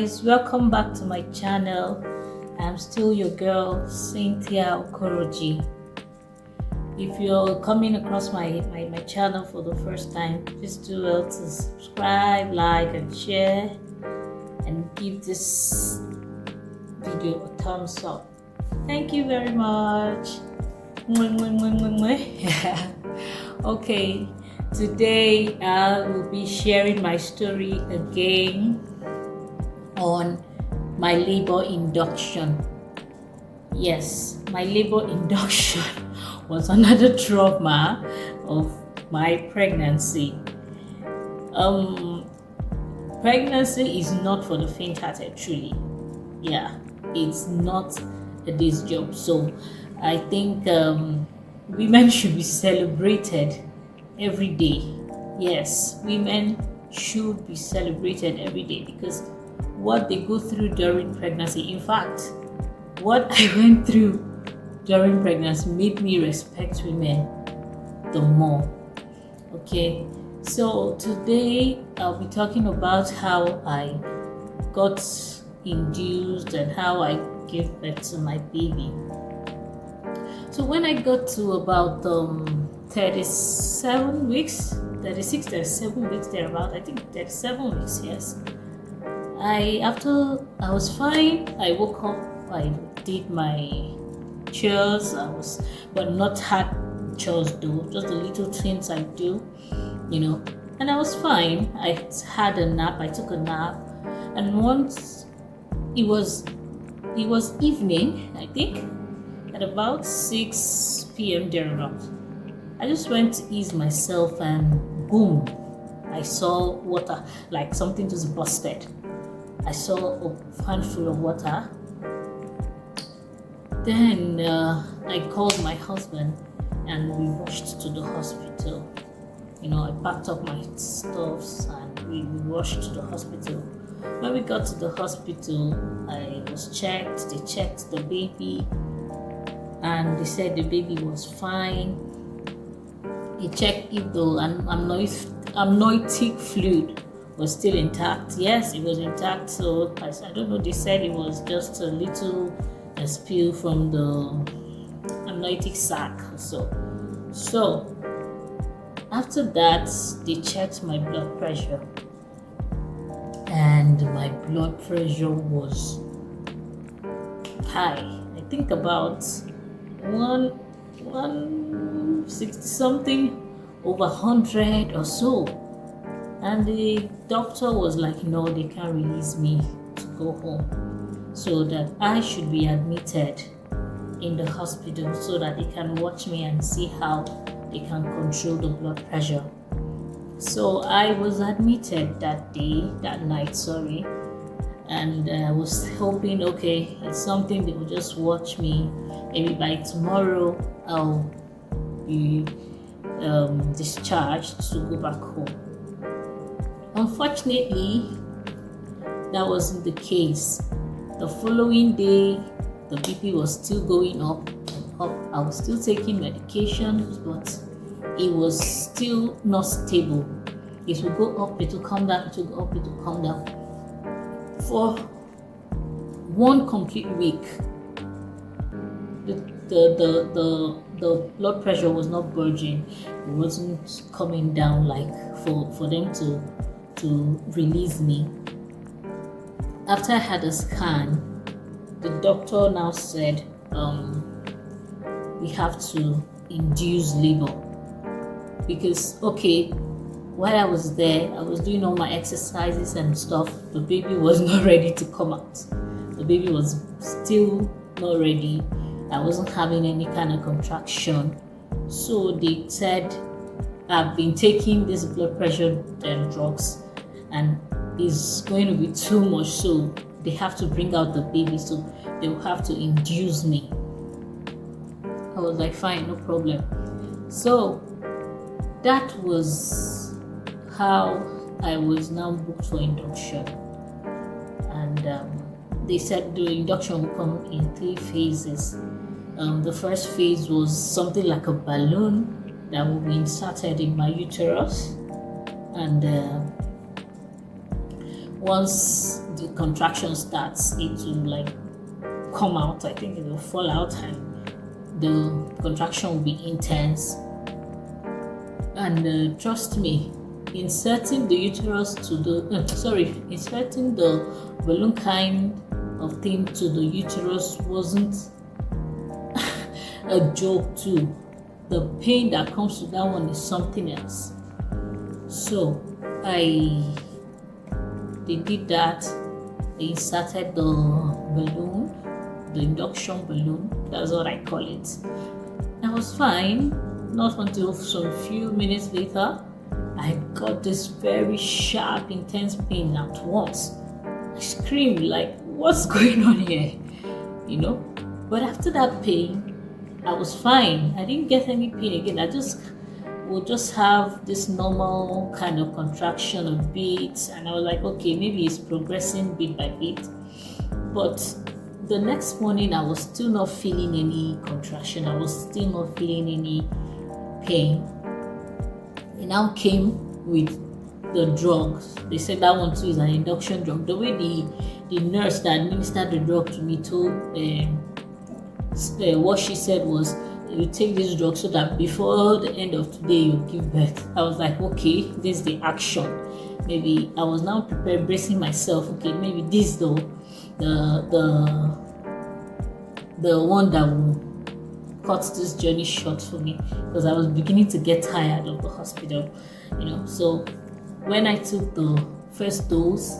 guys, welcome back to my channel. I'm still your girl Cynthia Okoroji. If you're coming across my channel for the first time, please do well to subscribe, like and share, and give this video a thumbs up. Thank you very much. Okay, today I will be sharing my story again on my labor induction. Yes, my labor induction was another trauma of my pregnancy. Pregnancy is not for the faint-hearted, truly. Yeah, it's not a day's job. So I think women should be celebrated every day. Yes, women should be celebrated every day because what they go through during pregnancy, in fact, what I went through during pregnancy made me respect women the more. Okay, so today I'll be talking about how I got induced and how I gave birth to my baby. So when I got to about 37 weeks, 36, 37 weeks thereabout, I think 37 weeks, yes. After I was fine, I woke up, I did my chores, but not hard chores though, just the little things I do, and I was fine. I had a nap, I took a nap, and once it was evening, I think, at about 6 p.m. thereabouts, I just went to ease myself and boom, I saw water, like something just busted. I saw a handful of water. Then I called my husband and we rushed to the hospital. I packed up my stuffs and we rushed to the hospital. When we got to the hospital, I was checked. They checked the baby and they said the baby was fine. They checked if the amniotic fluid was still intact. Yes, it was intact. So I don't know, they said it was just a little spill from the amniotic sac. So after that, they checked my blood pressure, and my blood pressure was high. I think about 160 something over 100 or so. And the doctor was like, no, they can't release me to go home, so that I should be admitted in the hospital so that they can watch me and see how they can control the blood pressure. So I was admitted that night, and I was hoping, okay, it's something they will just watch me. Maybe by tomorrow I'll be discharged to go back home. Unfortunately, that wasn't the case. The following day, the BP was still going up and up. I was still taking medication, but it was still not stable. It will go up, it will come down, it will go up, it will come down. For one complete week, the blood pressure was not budging. It wasn't coming down like for them to release me. After I had a scan, the doctor now said we have to induce labor because, okay, while I was there, I was doing all my exercises and stuff. The baby was not ready to come out. The baby was still not ready. I wasn't having any kind of contraction. So they said I've been taking this blood pressure drugs and it's going to be too much, so they have to bring out the baby, so they will have to induce me. I was like, fine, no problem. So that was how I was now booked for induction. And they said the induction will come in 3 phases. The first phase was something like a balloon that will be inserted in my uterus, and once the contraction starts, it will like come out. I think it will fall out, and the contraction will be intense. And trust me, inserting the uterus to the inserting the balloon kind of thing to the uterus wasn't a joke too. The pain that comes with that one is something else. So they did that. They inserted the balloon, the induction balloon, that's what I call it. I was fine, not until some few minutes later I got this very sharp, intense pain at once. I screamed like, what's going on here? You know? But after that pain, I was fine. I didn't get any pain again. I would just have this normal kind of contraction of beats, and I was like, okay, maybe it's progressing bit by bit. But the next morning, I was still not feeling any contraction. I was still not feeling any pain. It now came with the drugs. They said that one too is an induction drug. The way the nurse that administered the drug to me told what she said was, you take this drug so that before the end of today you give birth. I was like, okay, this is the action. Maybe I was now prepared, bracing myself. Okay, maybe this though, the one that will cut this journey short for me, because I was beginning to get tired of the hospital, you know. So when I took the first dose,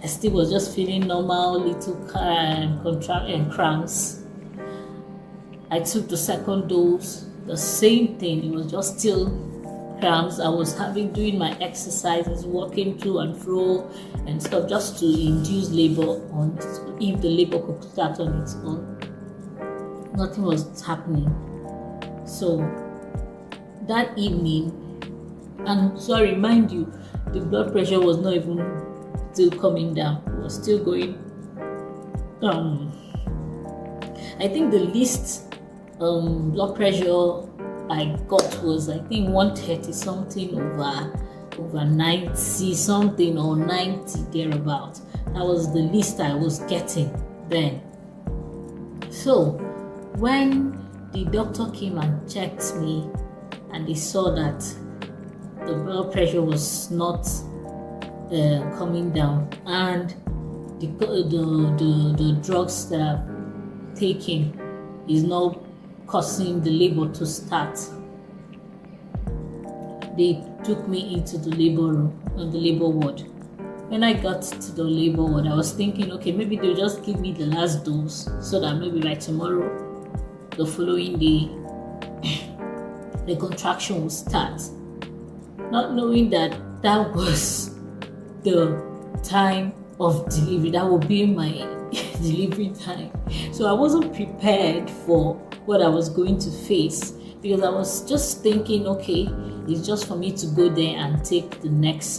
I still was just feeling normal, little cramps. I took the second dose, the same thing. It was just still cramps. I was doing my exercises, walking to and fro and stuff, just to induce labor if the labor could start on its own. Nothing was happening. So that evening, and sorry, mind you, the blood pressure was not even still coming down. It was still going. I think the least blood pressure I got was, I think, 130 something over 90 something, or 90 thereabout. That was the least I was getting then. So when the doctor came and checked me, and they saw that the blood pressure was not coming down, and the drugs that I'm taking is not causing the labor to start, they took me into the labor room, the labor ward. When I got to the labor ward, I was thinking, okay, maybe they'll just give me the last dose so that maybe by tomorrow, the following day, the contraction will start. Not knowing that that was the time of delivery, that would be my delivery time. So I wasn't prepared for what I was going to face, because I was just thinking, okay, it's just for me to go there and take the next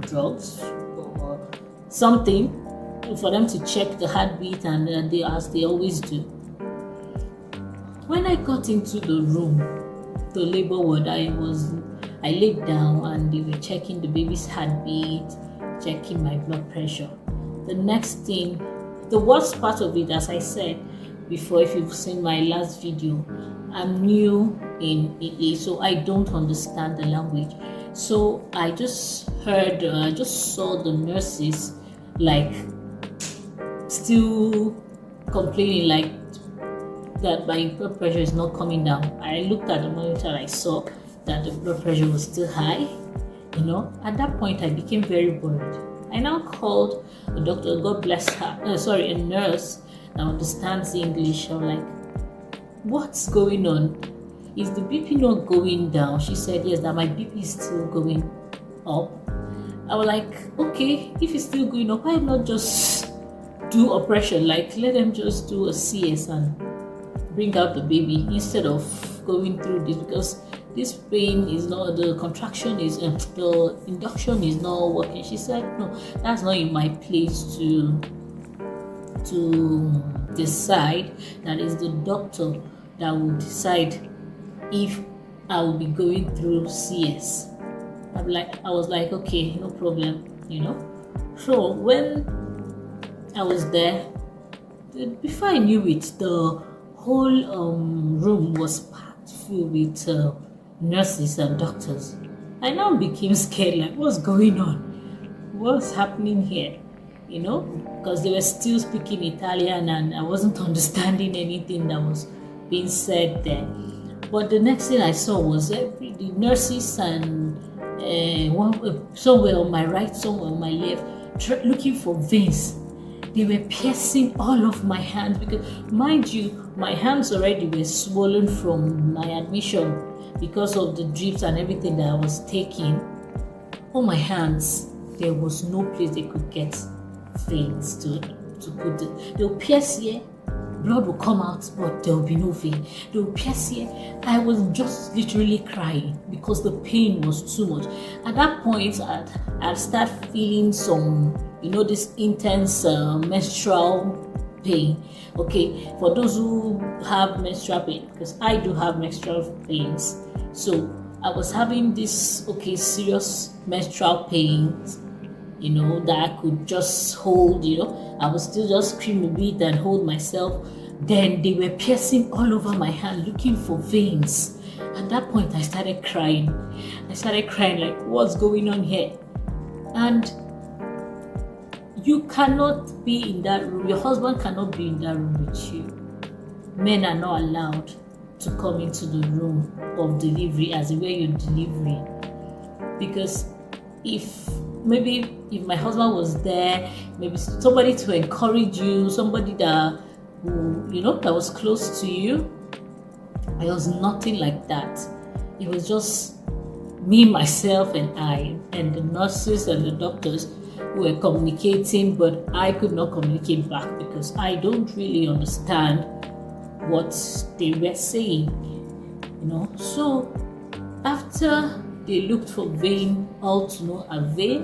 drugs or something for them to check the heartbeat, and they, as they always do. When I got into the room, the labor ward, I laid down and they were checking the baby's heartbeat, checking my blood pressure. The next thing, the worst part of it, as I said before, if you've seen my last video, I'm new in Italy, so I don't understand the language. So I just heard, I just saw the nurses like still complaining, like that my blood pressure is not coming down. I looked at the monitor, I saw that the blood pressure was still high. You know, at that point I became very worried. I now called a doctor, God bless her, a nurse that understands English. I'm like, what's going on? Is the BP not going down? She said, yes, that my BP is still going up. I was like, okay, if it's still going up, why not just do operation? Like, let them just do a CS and bring out the baby instead of going through this, because this pain is not, the contraction is, the induction is not working. She said, no, that's not in my place to decide. That is the doctor that will decide if I will be going through CS. I was like, okay, no problem, you know. So when I was there, before I knew it, the whole room was packed filled with nurses and doctors. I now became scared, like, what's going on? What's happening here? You know, because they were still speaking Italian and I wasn't understanding anything that was being said there. But the next thing I saw was the nurses and somewhere on my right, somewhere on my left, looking for veins. They were piercing all of my hands because, mind you, my hands already were swollen from my admission because of the drips and everything that I was taking. On my hands, there was no place they could get veins to put it. They'll pierce here, blood will come out, but there will be no vein. They'll pierce here. I was just literally crying because the pain was too much. At that point, I'd start feeling some, this intense menstrual pain. Okay, for those who have menstrual pain, because I do have menstrual pains, so I was having this serious menstrual pains, that I could just hold. I would still just scream a bit and hold myself. Then they were piercing all over my hand looking for veins. At that point, I started crying. Like, what's going on here? And you cannot be in that room. Your husband cannot be in that room with you. Men are not allowed to come into the room of delivery as where you're delivering. Because if my husband was there, maybe somebody to encourage you, somebody that that was close to you, it was nothing like that. It was just me, myself, and I, and the nurses and the doctors who were communicating, but I could not communicate back because I don't really understand what they were saying, So after they looked for vein, all to no avail,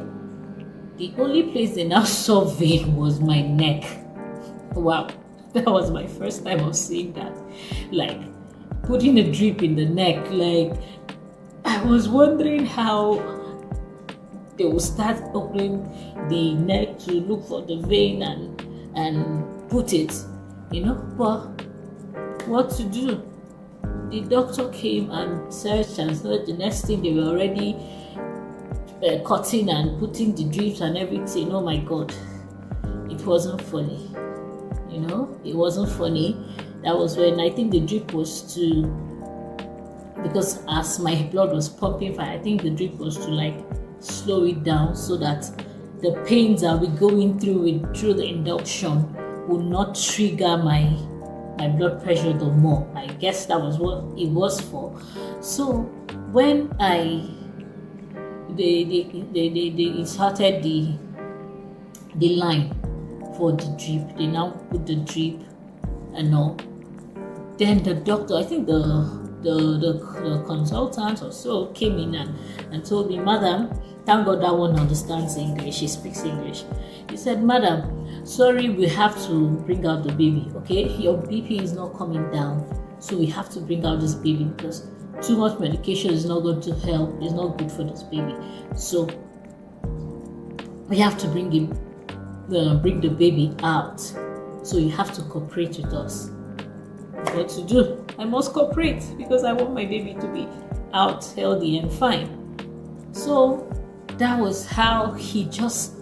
the only place they now saw vein was my neck. Wow, that was my first time of seeing that. Like, putting a drip in the neck. Like, I was wondering how they will start opening the neck to look for the vein and put it, but what to do? The doctor came and searched and said the next thing they were already cutting and putting the drips and everything. Oh my God, it wasn't funny. It wasn't funny. That was when I think the drip was because as my blood was pumping fine, I think the drip was to slow it down so that the pains that we're going through the induction would not trigger my blood pressure the more. I guess that was what it was for. So when they inserted the line for the drip, they now put the drip and all. Then the doctor, I think the consultant or so, came in and told me, "Madam, thank God that one understands English, she speaks English." He said, "Madam, sorry, we have to bring out the baby, okay? Your BP is not coming down, so we have to bring out this baby because too much medication is not going to help, it's not good for this baby. So we have to bring the baby out. So you have to cooperate with us." What to do? I must cooperate because I want my baby to be out healthy and fine. So that was how he just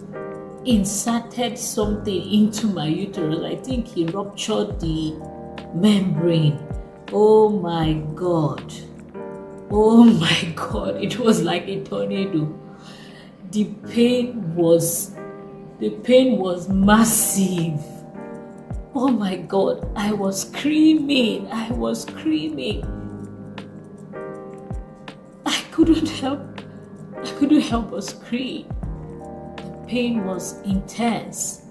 inserted something into my uterus. I think he ruptured the membrane. Oh my God, it was like a tornado. The pain was massive. Oh my God, I was screaming. I couldn't help but scream. The pain was intense.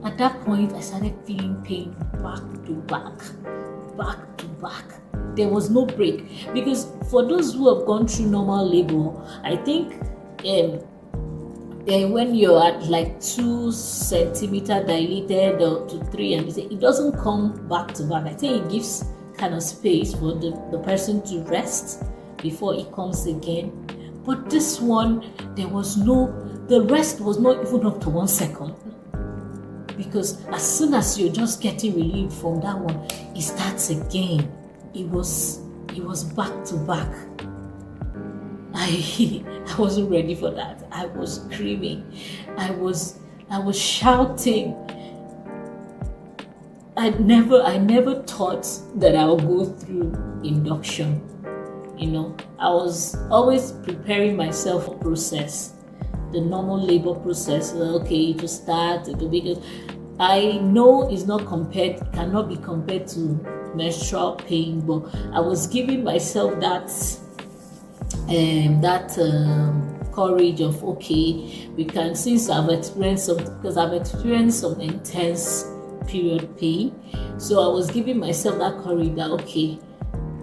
At that point, I started feeling pain back to back. There was no break. Because for those who have gone through normal labor, I think when you're at 2 centimeter dilated to 3, and it doesn't come back to back. I think it gives kind of space for the person to rest before it comes again. But this one, there was no the rest was not even up to 1 second. Because as soon as you're just getting relieved from that one, it starts again. It was back to back. I wasn't ready for that. I was screaming. I was shouting. I never thought that I would go through induction. I was always preparing myself for process, the normal labor process. Okay, to start, because I know it's cannot be compared to menstrual pain, but I was giving myself that courage of, okay, we can, since I've experienced some intense period pain, so I was giving myself that courage that, okay,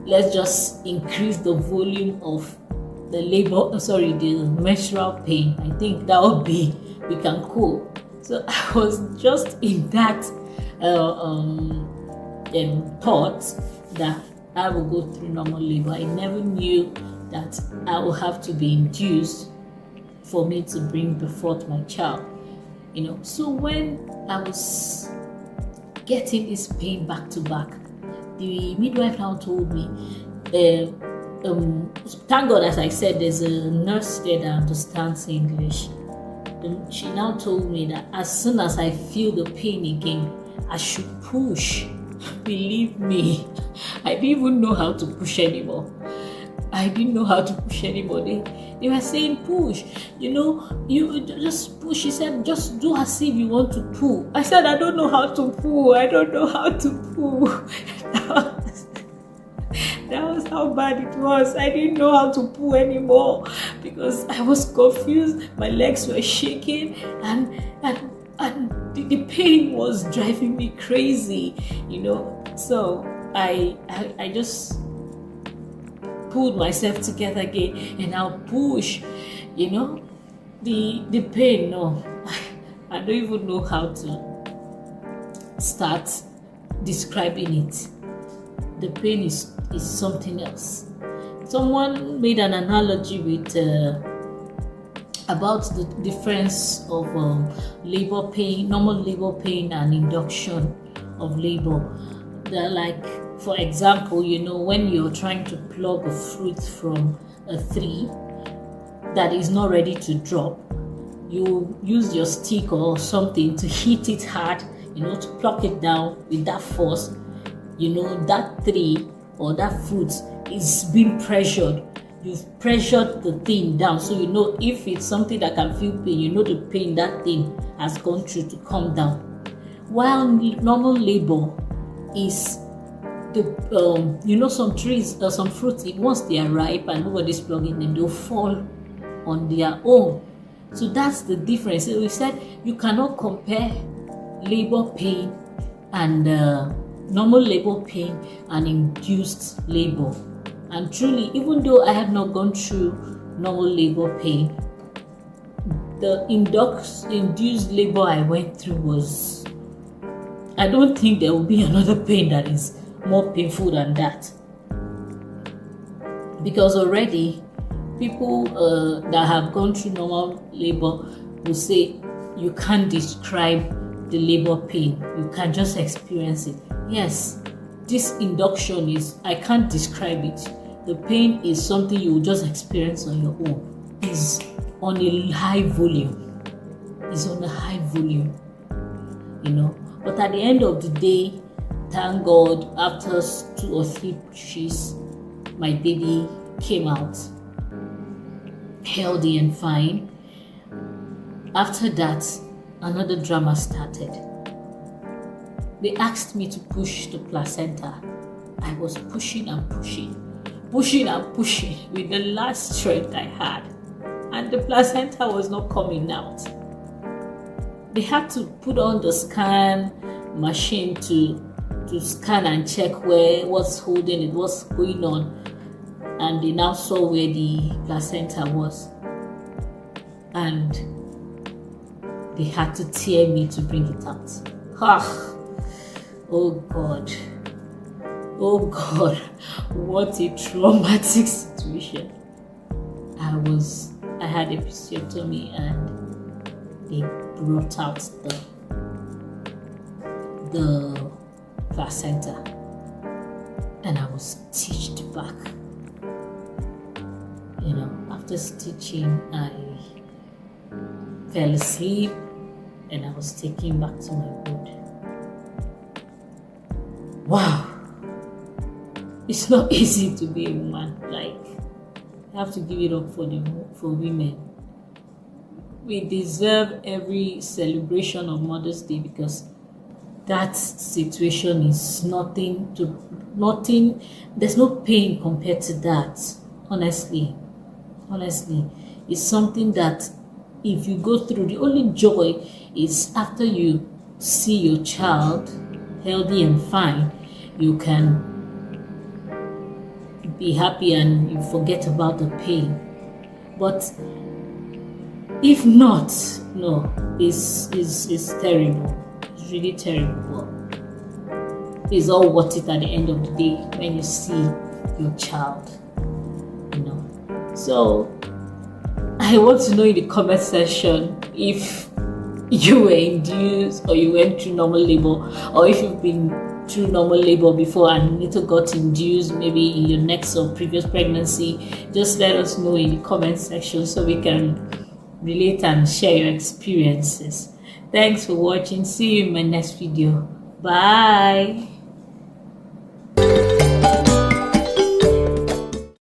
let's just increase the volume of the menstrual pain. I think that would be, we can cope. So I was just in that thought that I will go through normal labor. I never knew that I will have to be induced for me to bring forth my child. So when I was getting this pain back to back, the midwife now told me, thank God, as I said, there's a nurse there that understands English. She now told me that as soon as I feel the pain again, I should push. Believe me, I didn't even know how to push anymore. They were saying push, you just push. She said, just do as if you want to pull. I said, I don't know how to pull. That was how bad it was. I didn't know how to pull anymore because I was confused. My legs were shaking and the pain was driving me crazy, So I just pulled myself together again and I'll push, the pain. No, I don't even know how to start describing it. The pain is something else. Someone made an analogy with about the difference of labor pain, normal labor pain, and induction of labor. They're like, for example, when you're trying to pluck a fruit from a tree that is not ready to drop, you use your stick or something to hit it hard, to pluck it down with that force. That tree or that fruit is being pressured. You've pressured the thing down, so if it's something that can feel pain, the pain that thing has gone through to come down. While normal labor is some trees or some fruits, once they are ripe and nobody's plugging them, they'll fall on their own. So that's the difference. So we said you cannot compare labor pain and normal labor pain and induced labor. And truly, even though I have not gone through normal labor pain, the induced labor I went through was, I don't think there will be another pain that is more painful than that. Because already, people that have gone through normal labor will say you can't describe the labor pain. You can just experience it. Yes, this induction is, I can't describe it. The pain is something you will just experience on your own. It's on a high volume. But at the end of the day, thank God, after 2 or 3 pushes, my baby came out healthy and fine. After that, another drama started. They asked me to push the placenta. I was pushing and pushing with the last strength I had, and the placenta was not coming out. They had to put on the scan machine to scan and check what's holding it, what's going on, and they now saw where the placenta was, and they had to tear me to bring it out. Oh God, what a traumatic situation. I had episiotomy and they brought out the placenta, and I was stitched back. You know, after stitching, I fell asleep and I was taken back to my bed. Wow, it's not easy to be a woman. Like, I have to give it up for women. We deserve every celebration of Mother's Day, because that situation is nothing. There's no pain compared to that. Honestly, it's something that if you go through, the only joy is after you see your child healthy and fine, you can be happy and you forget about the pain. But if not, no, it's terrible. It's really terrible. But it's all worth it at the end of the day when you see your child. You know. So I want to know in the comment section if you were induced or you went through normal labor, or if you've been through normal labor before and later got induced, maybe in your next or previous pregnancy. Just let us know in the comment section so we can relate and share your experiences. Thanks for watching. See you in my next video. Bye.